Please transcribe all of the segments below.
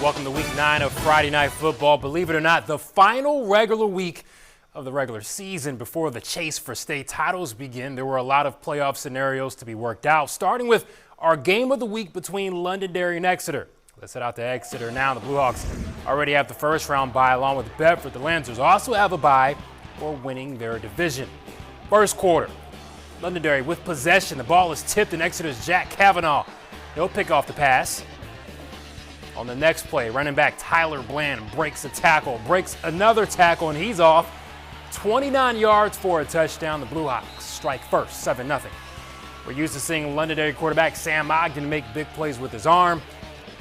Welcome to week 9 of Friday Night Football. Believe it or not, the final regular week of the regular season before the chase for state titles begin. There were a lot of playoff scenarios to be worked out, starting with our game of the week between Londonderry and Exeter. Let's head out to Exeter now. The Blue Hawks already have the first round bye along with Bedford. The Lancers also have a bye for winning their division. First quarter, Londonderry with possession. The ball is tipped and Exeter's Jack Kavanaugh. He'll pick off the pass. On the next play, running back Tyler Bland breaks a tackle, breaks another tackle, and he's off. 29 yards for a touchdown. The Blue Hawks strike first, 7-0. We're used to seeing Londonderry quarterback Sam Ogden make big plays with his arm.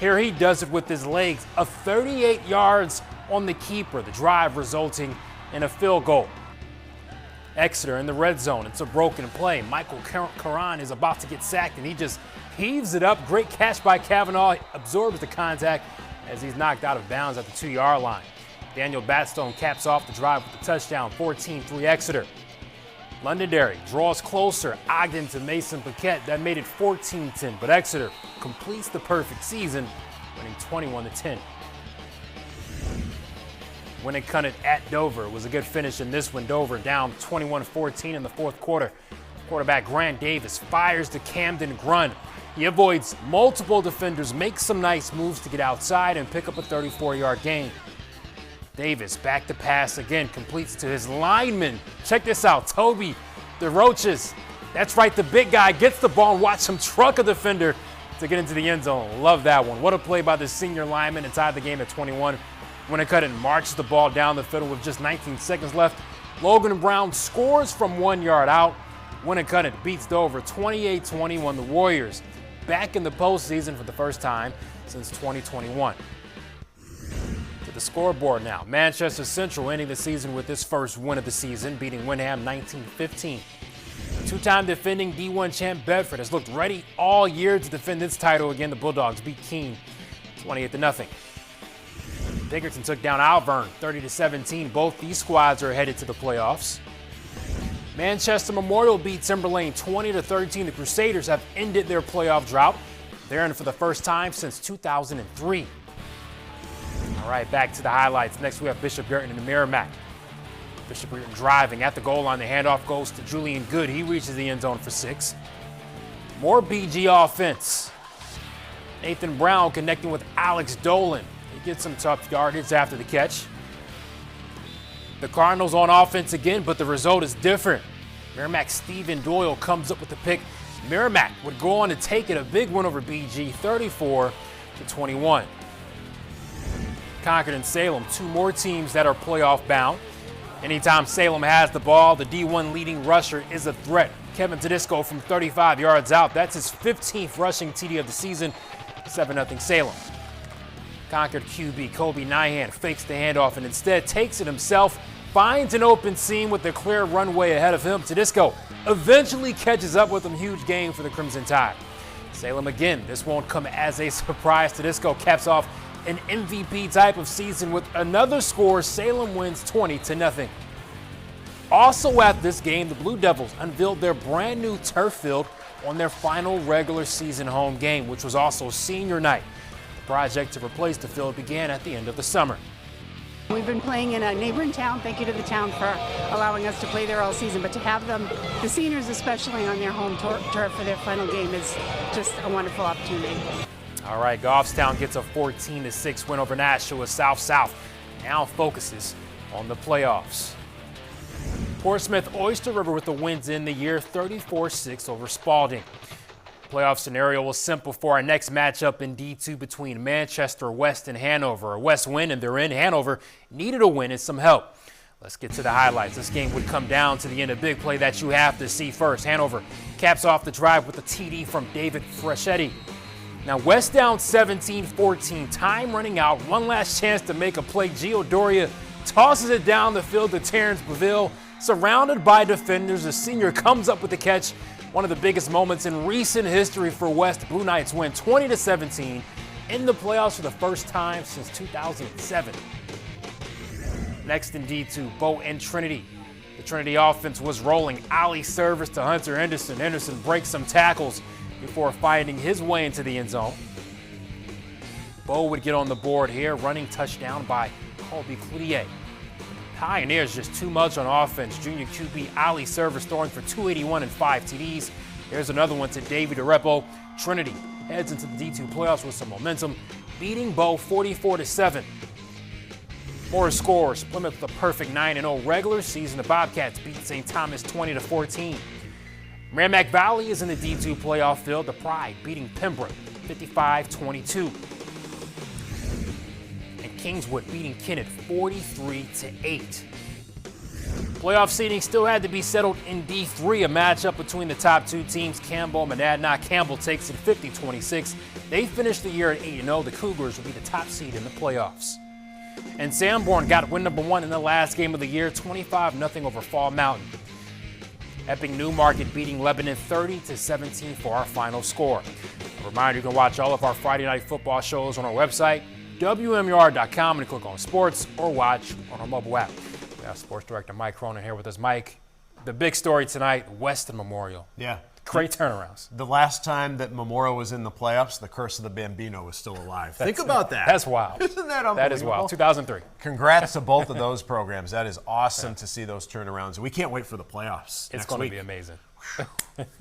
Here he does it with his legs. 38 yards on the keeper, the drive resulting in a field goal. Exeter in the red zone. It's a broken play. Michael Karan is about to get sacked, and he just heaves it up. Great catch by Kavanaugh. Absorbs the contact as he's knocked out of bounds at the 2-yard line. Daniel Batstone caps off the drive with the touchdown, 14-3 Exeter. Londonderry draws closer. Ogden to Mason Paquette. That made it 14-10, but Exeter completes the perfect season, winning 21-10. Winnicott at Dover. It was a good finish in this one. Dover down 21-14 in the fourth quarter. Quarterback Grant Davis fires to Camden Grund. He avoids multiple defenders, makes some nice moves to get outside and pick up a 34-yard gain. Davis back to pass again, completes to his lineman. Check this out, Toby DeRoches. That's right, the big guy gets the ball and watch him truck a defender to get into the end zone. Love that one. What a play by the senior lineman to tie the game at 21. Winnicott marches the ball down the field with just 19 seconds left. Logan Brown scores from 1 yard out. Winnicott beats Dover 28-21. The Warriors back in the postseason for the first time since 2021. To the scoreboard now. Manchester Central ending the season with its first win of the season, beating Windham 19-15. Two-time defending D1 champ Bedford has looked ready all year to defend its title again. The Bulldogs beat Keene 28-0. Bickerton took down Alvern 30-17. Both these squads are headed to the playoffs. Manchester Memorial beat Timberlane 20-13. The Crusaders have ended their playoff drought. They're in for the first time since 2003. All right, back to the highlights. Next, we have Bishop Guertin and the Merrimack. Bishop Guertin driving at the goal line. The handoff goes to Julian Good. He reaches the end zone for 6. More BG offense. Nathan Brown connecting with Alex Dolan. He gets some tough yardage after the catch. The Cardinals on offense again, but the result is different. Merrimack Stephen Doyle comes up with the pick. Merrimack would go on to take it, a big win over BG, 34-21. Concord and Salem, two more teams that are playoff bound. Anytime Salem has the ball, the D1 leading rusher is a threat. Kevin Tedisco from 35 yards out. That's his 15th rushing TD of the season, 7-0 Salem. Concord QB Kobe Nyhan fakes the handoff and instead takes it himself, finds an open seam with the clear runway ahead of him. Tedisco eventually catches up with him. Huge game for the Crimson Tide. Salem again, this won't come as a surprise. Tedisco caps off an MVP type of season with another score. Salem wins 20-0. Also at this game, the Blue Devils unveiled their brand new turf field on their final regular season home game, which was also senior night. The project to replace the field began at the end of the summer. We've been playing in a neighboring town. Thank you to the town for allowing us to play there all season. But to have them, the seniors especially, on their home turf for their final game is just a wonderful opportunity. All right, Goffstown gets a 14-6 win over Nashua South. Now focuses on the playoffs. Portsmouth Oyster River with the wins in the year, 34-6 over Spalding. Playoff scenario was simple for our next matchup in D2 between Manchester West and Hanover. A West win and they're in. Hanover needed a win and some help. Let's get to the highlights. This game would come down to the end. A big play that you have to see first. Hanover caps off the drive with a TD from David Freschetti. Now West down 17-14. Time running out. One last chance to make a play. Gio Doria tosses it down the field to Terrence Beville. Surrounded by defenders, the senior comes up with the catch. One of the biggest moments in recent history for West. Blue Knights win 20-17 in the playoffs for the first time since 2007. Next in D2, Bo and Trinity. The Trinity offense was rolling. Ali service to Hunter Henderson. Henderson breaks some tackles before finding his way into the end zone. Bo would get on the board here, running touchdown by Colby Cloutier. Pioneers just too much on offense. Junior QB Ali Servers throwing for 281 and 5 TDs. There's another one to Davey DeRepo. Trinity heads into the D2 playoffs with some momentum, beating Bo 44-7. More scores. Plymouth with a perfect 9-0 regular season. The Bobcats beat St. Thomas 20-14. Merrimack Valley is in the D2 playoff field. The Pride beating Pembroke 55-22. And Kingswood beating Kennett 43-8. Playoff seeding still had to be settled in D3, a matchup between the top two teams, Campbell and Monadnock. Campbell takes it 50-26. They finished the year at 8-0. The Cougars will be the top seed in the playoffs. And Sanborn got win number 1 in the last game of the year, 25-0 over Fall Mountain. Epping Newmarket beating Lebanon 30-17 for our final score. A reminder, you can watch all of our Friday Night Football shows on our website, WMUR.com, and click on sports, or watch on our mobile app. We have Sports Director Mike Cronin here with us. Mike, the big story tonight, Weston Memorial. Yeah. Great turnarounds. The last time that Memorial was in the playoffs, the curse of the Bambino was still alive. Think about that. That's wild. Isn't that unbelievable? That is wild. 2003. Congrats to both of those programs. That is awesome to see those turnarounds. We can't wait for the playoffs. It's going to be amazing.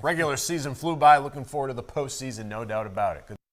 Regular season flew by. Looking forward to the postseason, no doubt about it. Good